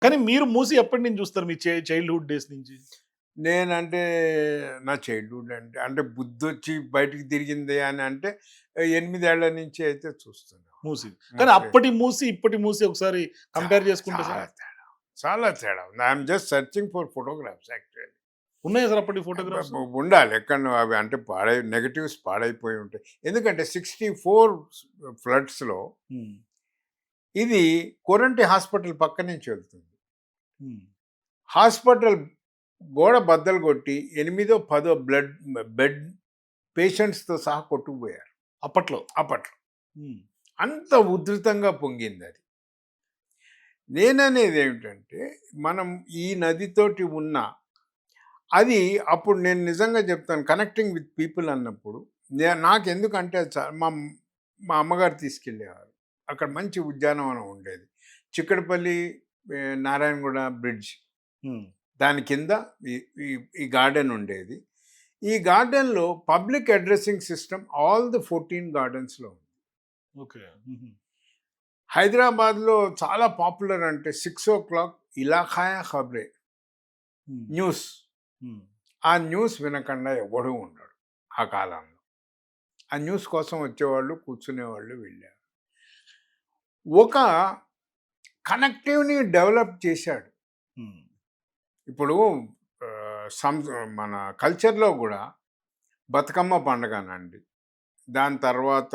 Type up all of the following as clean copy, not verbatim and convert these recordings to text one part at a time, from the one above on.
కానీ మీరు మూసి ఎప్పటి నుంచి చూస్తారు? మీ చైల్డ్‌హుడ్ డేస్ నుంచి? నేనంటే నా చైల్డ్‌హుడ్ అంటే బుద్ధొచ్చి బయటికి తిరిగింది అని అంటే 8 ఏళ్ల నుంచి అయితే చూస్తున్నా. మూసి. కానీ మూసే అప్పటి మూసి, ఇప్పటి మూసి ఒకసారి కంపేర్ చాలా చేసుకుంటే సార్? చాలా తేడా. చాలా తేడా ఉంది. I am just searching for photographs actually. ఉన్నాయా సార్ అప్పటి ఫోటోగ్రాఫ్స్? ఉండాలి. ఎక్కడనో అవి అంటే నెగెటివ్స్ పాడైపోయి ఉంటాయి. ఎందుకంటే 64 ఫ్లడ్స్‌లో హ్మ్. ఇది కోరంటి హాస్పిటల్ పక్క నుంచి వెళ్తుంది. హ్మ్. హాస్పిటల్ గోడ బద్దలు కొట్టి 8 10 బెడ్ పేషెంట్స్‌తో సహా కొట్టుకుపోయారు అప్పట్లో. అప్పట్లో. హ్మ్. అంత ఉధృతంగా పొంగిందది. నేననేదేమిటంటే, మనం ఈ నదితోటి ఉన్న అది అప్పుడు నేను నిజంగా చెప్తాను కనెక్టింగ్ విత్ పీపుల్ అన్నప్పుడు, నాకెందుకంటే మా అమ్మగారు తీసుకెళ్ళేవారు. అక్కడ మంచి ఉద్యానవనం ఉండేది. చిక్కడపల్లి, నారాయణగూడ బ్రిడ్జ్. హ్మ్. దాని కింద ఈ ఈ ఈ గార్డెన్ ఉండేది. ఈ గార్డెన్‌లో public addressing system all the 14 గార్డెన్స్‌లో ఉంది. ఓకే. హుహు. హైదరాబాద్‌లో చాలా పాపులర్ అంటే 6:00 ఇలాఖాయా ఖబరే హ్మ్. న్యూస్. హ్మ్. ఆ న్యూస్ వినకుండా ఎవ్వడూ ఉండడు ఆ కాలంలో. ఆ న్యూస్ కోసం వచ్చేవాళ్ళు, కూర్చునేవాళ్ళు, వెళ్ళారు. ఒక కనెక్టివ్‌ని డెవలప్ చేశాడు. హ్మ్. ఇప్పుడు మన కల్చర్‌లో గూడా బతుకమ్మ పండగనండి. దాని తర్వాత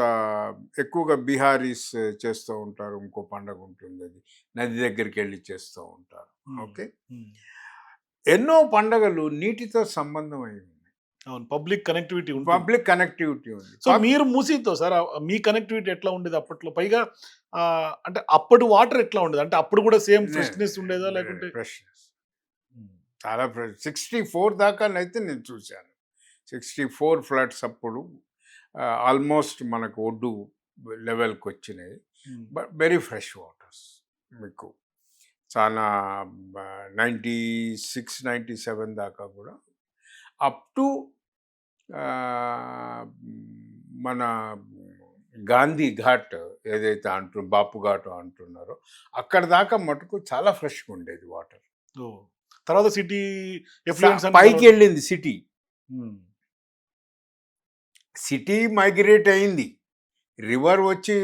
ఎక్కువగా బిహారీస్ చేస్తూ ఉంటారు. ఇంకో పండగుంటుందది. నది దగ్గరికెళ్ళి చేస్తూ ఉంటారు. హ్మ్. ఓకే. హ్మ్. ఎన్నో పండగలు నీటితో సంబంధమై ఉన్నాయి. అవును. పబ్లిక్ కనెక్టివిటీ ఉంటుంది. పబ్లిక్ కనెక్టివిటీ ఉంది. సో, మీరు మూసీతో సార్ మీ కనెక్టివిటీ ఎట్లా ఉండేది అప్పట్లో? పైగా అంటే అప్పటి వాటర్ ఎట్లా ఉండేది? అంటే అప్పుడు కూడా సేమ్ ఫ్రెష్‌నెస్ ఉండేదా? లేకుంటే ఫ్రెష్‌నెస్. హ్మ్. చాలా 64 దాకానైతే నేను చూశాను. 64 ఫ్లడ్స్ అప్పుడు ఆల్మోస్ట్ మనకు ఒడ్డు లెవెల్‌కొచ్చినాయి. హ్మ్. వెరీ ఫ్రెష్ వాటర్స్ మీకు. చాలా 96, 97 దాకా కూడా అప్ టు మన గాంధీ ఘాట్ ఏదైతే బాపు ఘాట్ అంటున్నారో అక్కడ దాకా మటుకు చాలా ఫ్రెష్‌గా ఉండేది వాటర్. ఓహ్! తర్వాత సిటీ ఎఫ్లూయెంట్స్ అన్నీ పైకి కలవడం. వెళ్ళింది సిటీ. హ్మ్. సిటీ మైగ్రేట్ అయింది. రివర్ వచ్చి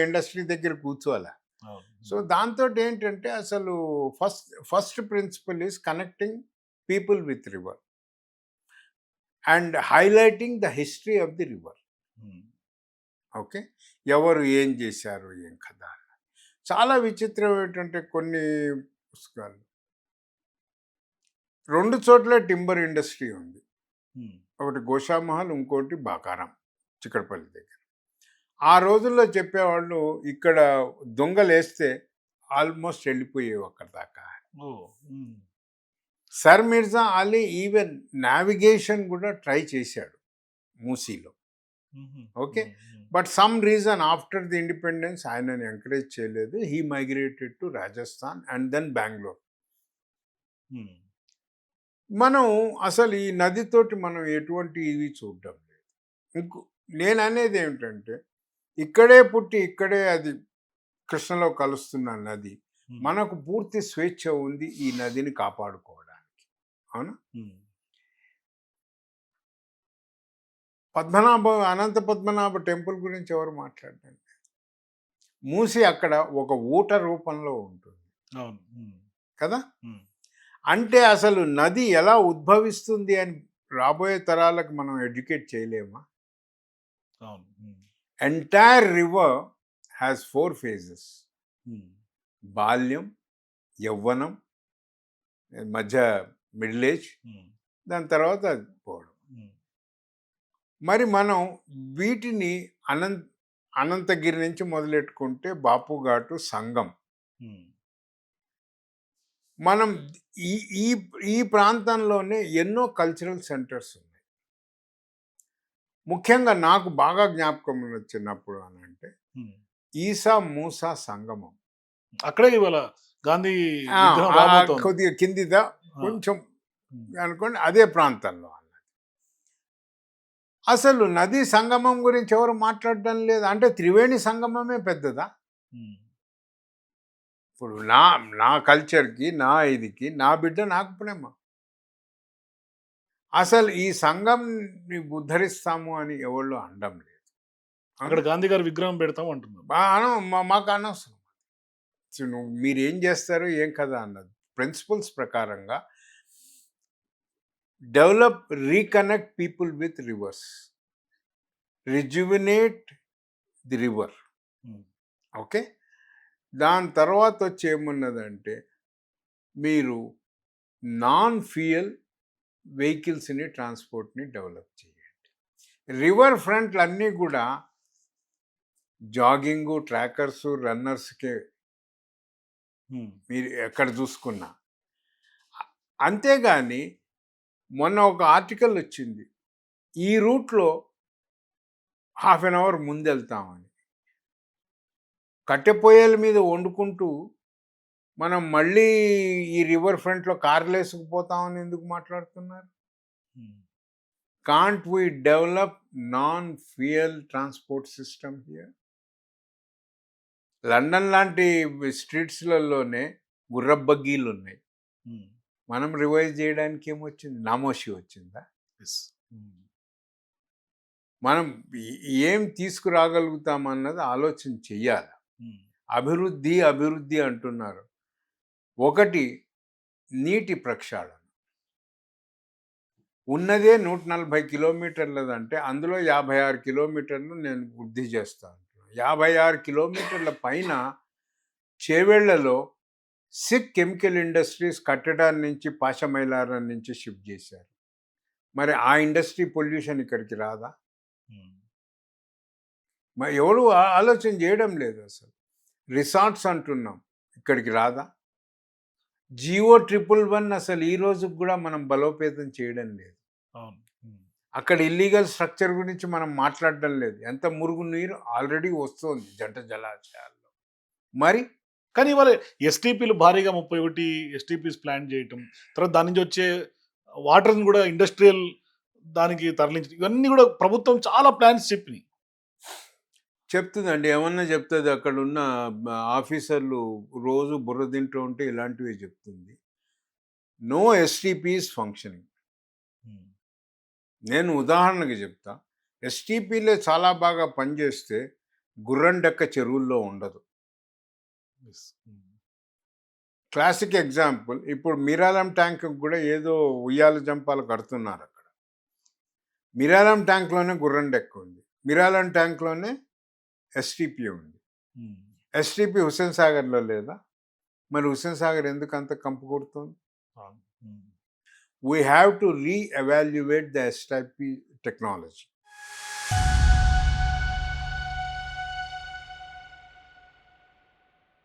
ఇండస్ట్రీ దగ్గర కూర్చోవాలా. అవును. సో, హ్మ్. దాంతోటేంటంటే అసలు first first principle is connecting people with river and highlighting the history of the river. హ్మ్. ఓకే. ఎవరు ఏం చేశారు? ఏం కథ? చాలా విచిత్రం ఏంటంటే కొన్ని పుస్తకాలు 2 చోట్ల టింబర్ ఇండస్ట్రీ ఉంది. హ్మ్. ఒకటి గోషామహల్, ఇంకోటి బాకారం చిక్కడపల్లి దగ్గర. ఆ రోజుల్లో చెప్పేవాళ్ళు ఇక్కడ దొంగలేస్తే ఆల్మోస్ట్ వెళ్ళిపోయేవి అక్కడిదాకా. Oh! Hmm. Sir Mirza Ali even navigation కూడా ట్రై చేశాడు మూసీలో. హుహు. Okay. Hmm. Hmm. But some reason after the independence ఆయనని ఎంకరేజ్ చేయలేదు. He migrated to Rajasthan and then Bengaluru. Hmm. మనం అసలు ఈ నదితోటి మనం ఎటువంటి ఇవి చూడడం లేదు. ఇంకో నేననేది ఏమిటంటే ఇక్కడే పుట్టి ఇక్కడే అది కృష్ణలో కలుస్తున్న నది. హ్మ్. మనకు పూర్తి స్వేచ్ఛ ఉంది ఈ నదిని కాపాడుకోవడానికి. అవునా? హ్మ్. అనంత పద్మనాభ టెంపుల్ గురించి ఎవరు మాట్లాడరండి. మూసి అక్కడ ఒక ఊట రూపంలో ఉంటుంది. అవును. హ్మ్. కదా! హ్మ్. అంటే అసలు నది ఎలా ఉద్భవిస్తుంది అని రాబోయే తరాలకు మనం ఎడ్యుకేట్ చేయలేమా? అవును. హ్మ్. Entire river has 4 phases. హ్మ్. బాల్యం, యవ్వనం, మధ్య మిడిల్ ఏజ్, హ్మ్. దాని తర్వాత అది పోవడం. హ్మ్. మరి మనం వీటిని అనంతగిరి నుంచి మొదలెట్టుకుంటే బాపు ఘాటు, సంగం. హ్మ్. మనం ఈ ఈ ఈ ప్రాంతంలోనే ఎన్నో కల్చరల్ సెంటర్స్ ఉన్నాయి. ముఖ్యంగా నాకు బాగా జ్ఞాపకం ఉన్నది చిన్నప్పుడు అనంటే హ్మ్. ఈసా మూసా సంగమం. అక్కడే ఇవాళ గాంధీ ఆ! విగ్రహం రాబోతోంది. కొద్దిగా కిందిదా ఆ! కొంచెం హ్మ్. అనుకోండి అదే ప్రాంతంలో అన్నది. అసలు నదీ సంగమం గురించి ఎవరు మాట్లాడడం లేదు. అంటే త్రివేణి సంగమమే పెద్దదా? హ్మ్. ఇప్పుడు నా కల్చర్కి, నా ఇదికి నా బిడ్డ నాకు ప్రేమ. అసలు ఈ సంఘంని ఉద్ధరిస్తాము అని ఎవళ్ళు అనడం లేదు. అక్కడ గాంధీ గారి విగ్రహం పెడతాం అంటున్నారు. మాకు అనవసరం. నువ్వు మీరేం చేస్తారు ఏం కదా అన్నది ప్రిన్సిపల్స్ ప్రకారంగా develop, reconnect people with rivers, rejuvenate the river. Um, okay, దాని తర్వాత వచ్చి ఏమున్నదంటే మీరు నాన్ ఫ్యూయల్ వెహికల్స్ని, ట్రాన్స్పోర్ట్ని డెవలప్ చేయండి. రివర్ ఫ్రంట్లు అన్నీ కూడా జాగింగు, ట్రాకర్సు, రన్నర్స్కే ఉమ్, మీరు ఎక్కడ చూసుకున్నా. అంతేగాని మొన్న ఒక ఆర్టికల్ వచ్చింది, ఈ రూట్లో హాఫ్ అన్ అవర్ ముందెళ్తామని. కట్టెపొయ్యల మీద వండుకుంటూ మనం మళ్ళీ ఈ రివర్ ఫ్రంట్లో కార్లు వేసుకుపోతామని ఎందుకు మాట్లాడుతున్నారు? Um, can't we develop non fuel transport system here? London లాంటి స్ట్రీట్స్లలోనే గుర్రబగ్గీలు ఉన్నాయి. ఉమ్, మనం రివైజ్ చేయడానికి ఏమొచ్చింది? నామోషి వచ్చిందా? yes, ఉమ్, మనం ఏం తీసుకురాగలుగుతామన్నది ఆలోచన చెయ్యాలి. ఉమ్, అభివృద్ధి అభివృద్ధి అంటున్నారు. ఒకటి నీటి ప్రక్షాళన. ఉన్నదే 140 కిలోమీటర్లదంటే అందులో 56 కిలోమీటర్లు నేను వృద్ధి చేస్తాను. 56 కిలోమీటర్ల పైన చేవెళ్లలో సిక్ కెమికల్ ఇండస్ట్రీస్ కట్టడాన్ని నుంచి పాశమైలారం నుంచి షిఫ్ట్ చేశారు. మరి ఆ ఇండస్ట్రీ పొల్యూషన్ ఇక్కడికి రాదా? ఉమ్, మరి ఎవరు ఆలోచన చేయడం లేదు. అసలు రిసార్ట్స్ అంటున్నాం, ఇక్కడికి రాదా? జియో 111 అసలు ఈ రోజుకి కూడా మనం బలోపేతం చేయడం లేదు. అవును, ఉమ్, అక్కడ ఇల్లీగల్ స్ట్రక్చర్ గురించి మనం మాట్లాడడం లేదు. ఎంత మురుగు నీరు ఆల్రెడీ వస్తుంది జంట జలాశయాల్లో. మరి కానీ ఇవాళ ఎస్టీపీలు భారీగా 31 ఎస్టీపీస్ ప్లాన్ చేయటం, తర్వాత దాని నుంచి వచ్చే వాటర్ని కూడా ఇండస్ట్రియల్ దానికి తరలించడం, ఇవన్నీ కూడా ప్రభుత్వం చాలా ప్లాన్స్ చెప్పినాయి. చెప్తుందండి, ఏమన్నా చెప్తుంది. అక్కడ ఉన్న ఆఫీసర్లు రోజు బుర్ర తింటూ ఉంటే ఇలాంటివి చెప్తుంది. No STPs functioning. ఉమ్, నేను ఉదాహరణకి చెప్తా. ఎస్టీపీలే చాలా బాగా పనిచేస్తే గుర్రం డెక్క చెరువుల్లో ఉండదు. yes, ఉమ్, క్లాసిక్ ఎగ్జాంపుల్, ఇప్పుడు మిరాలం ట్యాంక్ కూడా ఏదో ఉయ్యాల జంపాలు కడుతున్నారు. అక్కడ మిరాలం ట్యాంక్లోనే గుర్రం డెక్క ఉంది, మిరాలం ట్యాంక్లోనే ఎస్టీపీ ఉంది. ఉమ్, ఎస్టీపీ హుస్సేన్ సాగర్లో లేదా? మరి హుస్సేన్ సాగర్ ఎందుకు అంత కంపు కొడుతుంది? అవును, ఉమ్. We have to re-evaluate the STP technology.